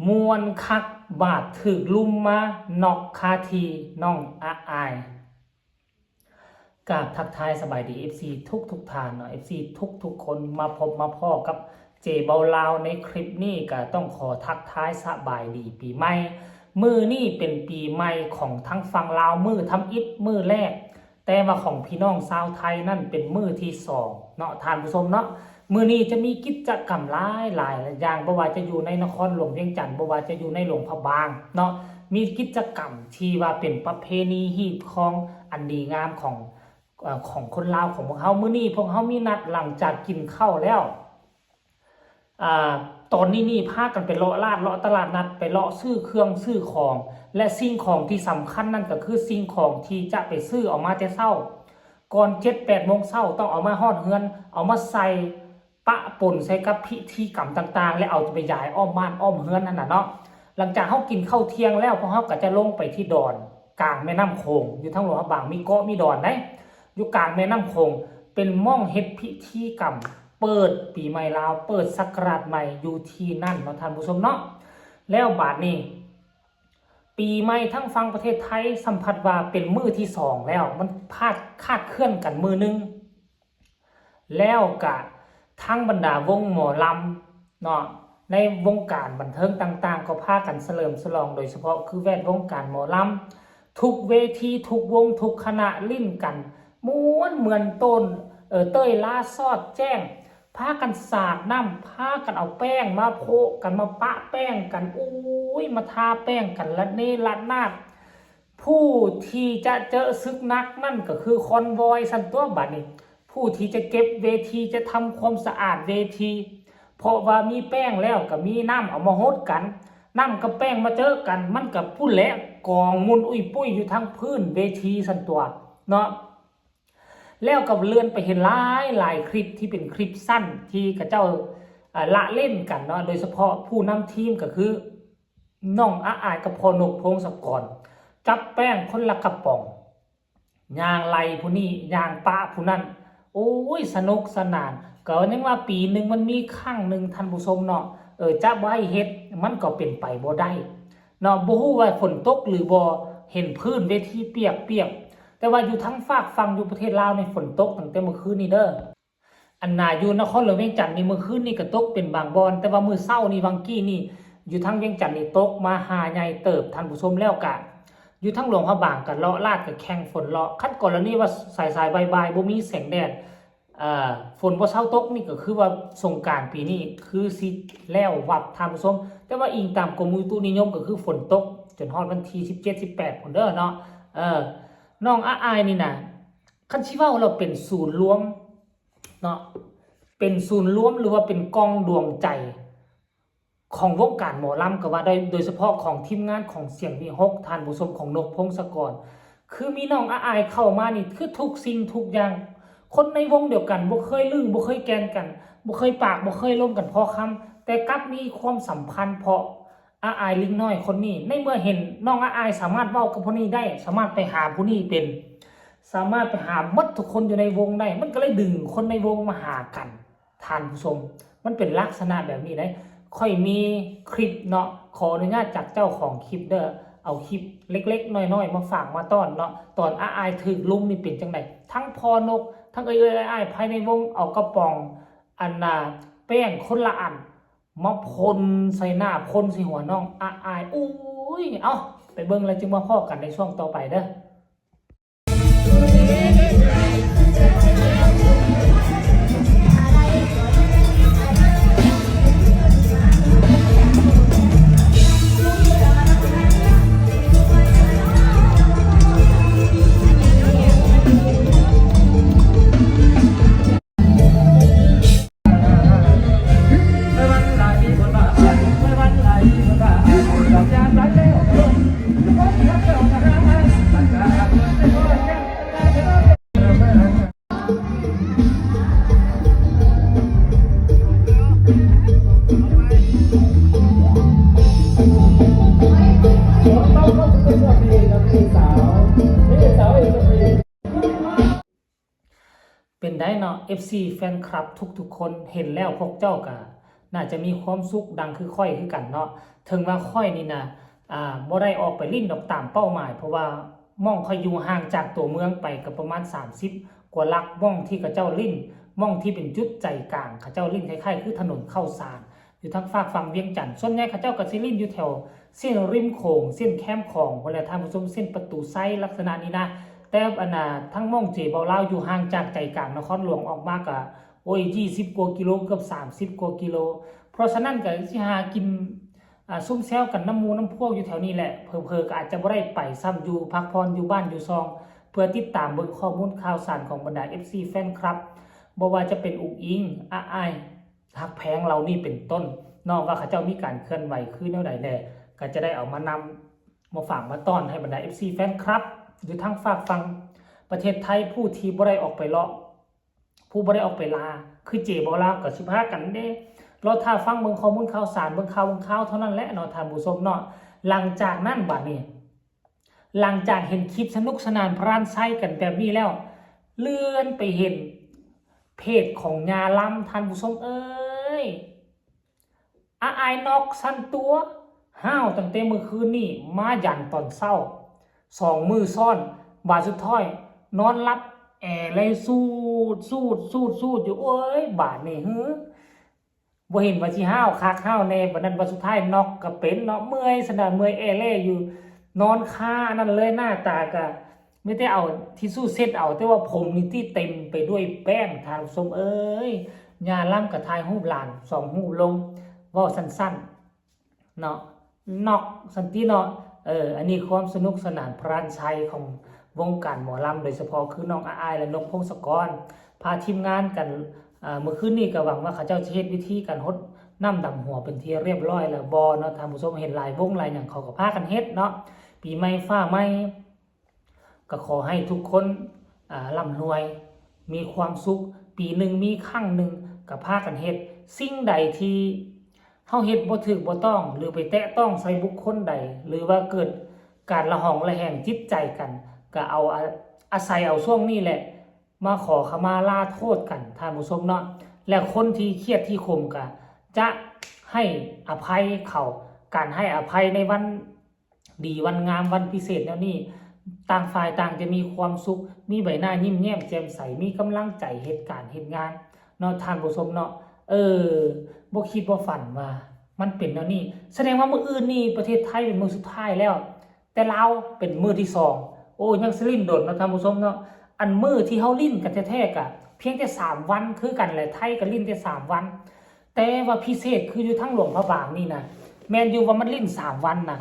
มวนคักบาดถึกลุ่มมานอกคาทีน้องอายกราบทักทายสบายดี FC ทุกทานเนาะ FC ทุกคนมาพบมาพ่อกับเจเบาลาวในคลิปนี้ก็ต้องขอทักทายสบายดีปีใหม่มือนี่เป็นปีใหม่ของทั้งฝั่งลาวมือทำอิฐมือแรกแต่ว่าของพี่น้องชาวไทยนั่นเป็นมือที่สองเนาะท่านผู้ชมเนาะมือนี้จะมีกิจกรรมหลายอย่างบ่ว่าจะอยู่ในนครหลวงเวียงจันทน์บ่ว่าจะอยู่ในหลวงพระบางเนาะมีกิจกรรมที่ว่าเป็นประเพณีฮีตของอันดีงามของคนลาวของพวกเขามื้อนี้พวกเขามีนัดหลังจากกินข้าวแล้วตอนนี้พากันไปเลาะตลาดนัดไปเลาะซื้อเครื่องซื้อของและสิ่งของที่สำคัญนั่นก็คือสิ่งของที่จะไปซื้อออกมาแต่เช้าก่อน 7-8 โมงเช้าต้องเอามาฮอดเฮือนเอามาใส่ปะปนใส่กับพิธีกรรมต่างๆและเอาไปย้ายอ้อมบ้านอ้อมเฮือนนั่นน่ะเนาะหลังจากเฮากินข้าวเที่ยงแล้วพวกเฮาก็จะลงไปที่ดอนกลางแม่น้ำโขงอยู่ทั้งหลวงพระบางมีเกาะมีดอนได้อยู่กลางแม่น้ำโขงเป็นม่องเฮ็ดพิธีกรรมเปิดปีใหม่ลาวเปิดศักราชใหม่อยู่ที่นั่นเนาะท่านผู้ชมเนาะแล้วบาดนี้ปีใหม่ทั้งฝั่งประเทศไทยสัมผัสว่าเป็นมื้อที่สองแล้วมันคาดเคลื่อนกันมื้อนึงแล้วก็ทั้งบรรดาวงหมอลำเนาะในวงการบันเทิงต่างๆก็พากันเฉลิมฉลองโดยเฉพาะคือแวดวงการหมอลำทุกเวทีทุกวงทุกคณะลิ้นกันม้วนเหมือนต้นเต้ยล่าซอดแจ้งพากันสาดน้ำพากันเอาแป้งมาโพกกันมาปะแป้งกันอุ้ยมาทาแป้งกันละเนระนาดผู้ที่จะเจอซึกนักนั่นก็คือคอนวอยสันตัวบัดนี้ผู้ที่จะเก็บเวทีจะทำความสะอาดเวทีเพราะว่ามีแป้งแล้วก็มีน้ำเอามาโฮดกันน้ำกับแป้งมาเจอกันมันกับผู้แหละกองมุนอุ้ยปุ้ยอยู่ทั้งพื้นเวทีสันตัวเนาะแล้วกับเลื่อนไปเห็นหลายคลิปที่เป็นคลิปสั้นที่กับเจ้าละเล่นกันเนาะโดยเฉพาะผู้นำทีมก็คือน้องอายกับพอนกพงศกรจับแป้งคนละกระป๋องยางไหลผู้นี้ยางปะผู้นั้นโอ้ยสนุกสนานก็ยังว่าปีหนึ่งมันมีครั้งหนึ่งท่านผู้ชมเนาะจะบ่ให้เฮ็ดมันก็เป็นไปบ่ได้เนาะบ่ฮู้ว่าฝนตกหรือบ่เห็นพื้นเวทีเปียกแต่ว่าอยู่ทั้งฝากฝั่งอยู่ประเทศลาวในฝนตกตั้งแต่เมื่อคืนนี้เด้ออันน่ะอยู่นครหลวงเวียงจันทน์นี่เมื่อคืนนี่ก็ตกเป็นบางบอนแต่ว่ามื้อเช้านี่วังกี้นี่อยู่ทั้งเวียงจันทน์นี่ตกมาหาใหญ่เติบท่านผู้ชมแล้วกะอยู่ทั้งหลวงพระบางกันเลาะลาดกับแข่งฝนเลาะคัดกรณีว่าสายบ่ายบ่มีแสงแดดฝนบ่เช้าตกนี่ก็คือว่าสงกรานต์ปีนี้คือสิแล้ววับท่านผู้ชมแต่ว่าอิงตามกรมอุตุนิยมก็คือฝนตกจนฮอดวันที่17-18พุ่นเด้อเนาะน้องอายนี่นะคันสิเว้าเราเป็นศูนย์รวมเนาะเป็นศูนย์รวมหรือว่าเป็นกองดวงใจของวงการหมอลำก็ว่าได้โดยเฉพาะของทีมงานของเสียงวิหกท่านผู้ชมของนกพงศกรคือมีน้องอายเข้ามานี่คือทุกสิ่งทุกอย่างคนในวงเดียวกันบ่เคยลึงบ่เคยแกนกันบ่เคยปากบ่เคยล้มกันพอคำแต่กลับมีความสัมพันธ์เพราะอายลิงน้อยคนนี้ในเมื่อเห็นน้องอายสามารถเว้ากับผู้นี้ได้สามารถไปหาผู้นี้เป็นสามารถไปหาหมดทุกคนอยู่ในวงได้มันก็เลยดึงคนในวงมาหากันท่านผู้ชมมันเป็นลักษณะแบบนี้ได้ค่อยมีคลิปเนาะขออนุญาตจากเจ้าของคลิปเด้อเอาคลิปเล็กๆน้อยๆมาฝากมาต้อนเนาะตอนอายถึกลุมนี่เป็นจังไดทั้งพอนกทั้งอ้ายภายในวงเอากระป๋องอันน่ะแป้งคนละอันมาพ่นใส่หน้าพ่นใส่หัวน้องอายอุ้ยเอาไปเบิ่งแล้วจึงมาพ้อกันในช่วงต่อไปเด้อเป็นได้เนาะ FC แฟนคลับทุกๆคนเห็นแล้วพวกเจ้าก็ น่าจะมีความสุขดังคือค่อยคือกันเนาะถึงว่าค่อยนี่นะบ่ได้ออกไปลิ้นดอกตามเป้าหมายเพราะว่าม่องค่อยอยู่ห่างจากตัวเมืองไปก็ประมาณ30กว่าลักม่องที่เขาเจ้าลิ้นม่องที่เป็นจุดใจกลางเขาเจ้าลิ้นคล้ายๆคือถนนเข้าสารอยู่ทางฝากฝั่งเวียงจันทน์ส่วนใหญ่เขาเจ้าก็สิลิ้นอยู่แถวเส้นริมโขงเส้นแคมของเวลาท่านผู้ชมเส้นประตูไซลักษณะนี้นะแต่ทั้งม่องเจเบาลาวอยู่ห่างจากใจกลางนครหลวงออกมากะโอ้ย20กว่ากิโลเกือบ30กว่ากิโลเพราะฉะนั้นก็สิหากินซุ่มแซวกันน้ำมูน้ำพวกอยู่แถวนี้แหละเผลอๆก็อาจจะบ่ได้ไปซ้ำอยู่พักผ่อนอยู่บ้านอยู่ซองเพื่อติดตามเบิ่งข้อมูลข่าวสารของบรรดา FC แฟนคลับบ่ว่าจะเป็นอุกอิงอ้ายฮักแพงเรานี่เป็นต้นนอกว่าเขาเจ้ามีการเคลื่อนไหวคือแนวใดแน่ก็จะได้เอามานำมาฝากมาต้อนให้บรรดา FC แฟนคลับอยู่ทางฝากฟังประเทศไทยผู้ที่บ่ได้ออกไปเลาะผู้บ่ได้ออกไปลาคือเจบ่ลาก็สิพากันเด้รอถ้าฟังเบิ่งข้อมูลข่าวสารเบิ่งข่าวเท่านั้นแหละเนาะท่านผู้ชมเนาะหลังจากนั้นบัดนี้หลังจากเห็นคลิปสนุกสนานพรานไส้กันแบบนี้แล้วเลื่อนไปเห็นเพจของญาล้ำท่านผู้ชมเอ้ยอายนอกสั้นตัวห้าวตั้งแต่เมื่อคืนนี่มายันตอนเช้า2 มือซ้อนบาดสุดท้ายนอนรับเลยสูดอยู่โอ้ยบาดนี่บ่เห็นว่าสิห้าวคักห้าวแน่บัดนั้นบัดสุดท้ายนอกก็เป็นเนาะเมื่อยสนานเมื่อยเล่อยู่นอนคานั่นเลยหน้าตาก็ไม่ได้เอาทิชชู่เช็ดเอาแต่ว่าผมนี่ที่เต็มไปด้วยแป้งทานสมเอ้ยญาล่ำกับทายรูปหลาน2 รูปลงเว้าสั้นๆเนาะนอกสันติเนาะอันนี้ความสนุกสนานพรานชัยของวงการหมอลำโดยเฉพาะคือน้องอายและนกพงศกรพาทีมงานกันเมื่อคืนนี้ก็หวังว่าเขาเจ้าจะเฮ็ดวิธีการฮดน้ำดำหัวเป็นที่เรียบร้อยแล้วบ่เนาะท่านผู้ชมเห็นหลายวงหลายอย่างเขาก็พากันเฮ็ดเนาะปีใหม่ฟ้าใหม่ก็ขอให้ทุกคนร่ำรวยมีความสุขปีหนึ่งมีครั้งหนึ่งก็พากันเฮ็ดสิ่งใดที่เฮาเฮ็ดบ่ถูกบ่ต้องหรือไปแตะต้องใส่บุคคลใดหรือว่าเกิดการละหองละแหงจิตใจกันก็เอาอาศัยเอาช่วงนี้แหละมาขอขมาลาโทษกันท่านผู้ชมเนาะและคนที่เครียดที่ขมก็จะให้อภัยเขาการให้อภัยในวันดีวันงามวันพิเศษแล้วนี่ต่างฝ่ายต่างจะมีความสุขมีใบหน้ายิ้มแย้มแจ่มใสมีกำลังใจเหตุการณ์เหตุงานเนาะท่านผู้ชมเนาะบ่คิดบ่ฝันว่ามันเป็นแล้วนี่แสดงว่ามื้ออื่นนี่ประเทศไทยเป็นมื้อสุดท้ายแล้วแต่ลาวเป็นมื้อที่2โอ้ยังสิลิ้นโดดเนาะท่านผู้ชมเนาะอันมื้อที่เฮาลิ้นกันแท้ๆก็เพียงแต่3 วันคือกันแหละไทยก็ลิ้นแต่3 วันแต่ว่าพิเศษคืออยู่ทั้งหลวงพระบางนี่นะแม่นอยู่ว่ามันลิ้น3 วันนะ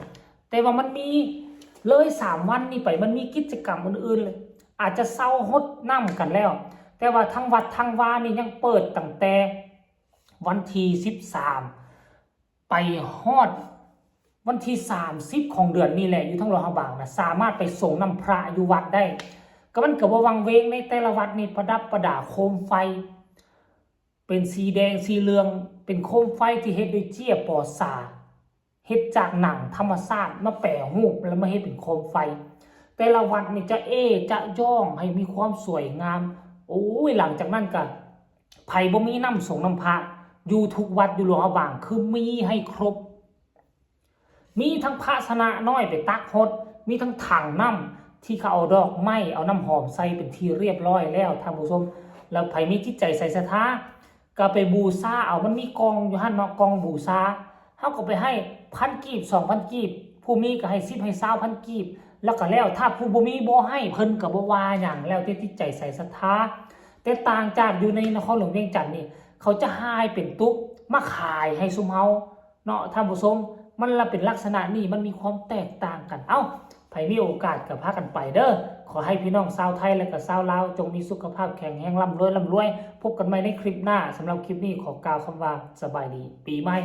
แต่ว่ามันมีเลย3 วันนี่ไปมันมีกิจกรรมอื่นๆเลยอาจจะเศร้าฮดน้ำกันแล้วแต่ว่าทั้งวัดทั้งวานี่ยังเปิดตั้งแต่วันที่13ไปฮอดวันที่30ของเดือนนี้แหละอยู่ทั้งหลวงพระบางนะสามารถไปส่งน้ำพระอยู่วัดได้ก็มันก็บ่วังเวงในแต่ละวัดนี่ประดับประดาโคมไฟเป็นสีแดงสีเหลืองเป็นโคมไฟที่เฮ็ดด้วยเจี้ยปอสาเฮ็ดจากหนังธรรมชาติมาแปะรูปแล้วมาเฮ็ดเป็นโคมไฟแต่ละวัดนี่จะจะย่องให้มีความสวยงามโอ้ยหลังจากนั้นก็ไผบ่มีน้ำสงน้ำพระอยู่ทุกวัดอยู่หลวงพระบางคือมีให้ครบมีทั้งภาชนะน้อยไปตักฮดมีทั้งถังน้ำที่เขาเอาดอกไม้เอาน้ำหอมใส่เป็นที่เรียบร้อยแล้วท่านผู้ชมแล้วไผมีจิตใจใส่ศรัทธาก็ไปบูชาเอามันมีกองอยู่หั่นเนาะกองบูชาเฮาก็ไปให้1,000 กีบ 2,000 กีบผู้มีก็ให้10ให้20,000 กีบแล้วก็แล้วถ้าผู้บ่มีบ่ให้เพิ่นก็บ่ว่าหยังแล้วแต่จิตใจใส่ศรัทธาแต่ต่างจากอยู่ในนครหลวงเวียงจันทน์นี่เขาจะหายเป็นตุ๊กมาขายให้ซุมเฮาเนาะท่านผู้ชมมันละเป็นลักษณะนี้มันมีความแตกต่างกันไผมีโอกาสก็พากันไปเด้อขอให้พี่น้องชาวไทยและก็ชาวลาวจงมีสุขภาพแข็งแรงร่ำรวยพบกันใหม่ในคลิปหน้าสำหรับคลิปนี้ขอกล่าวคำว่าสบายดีปีใหม่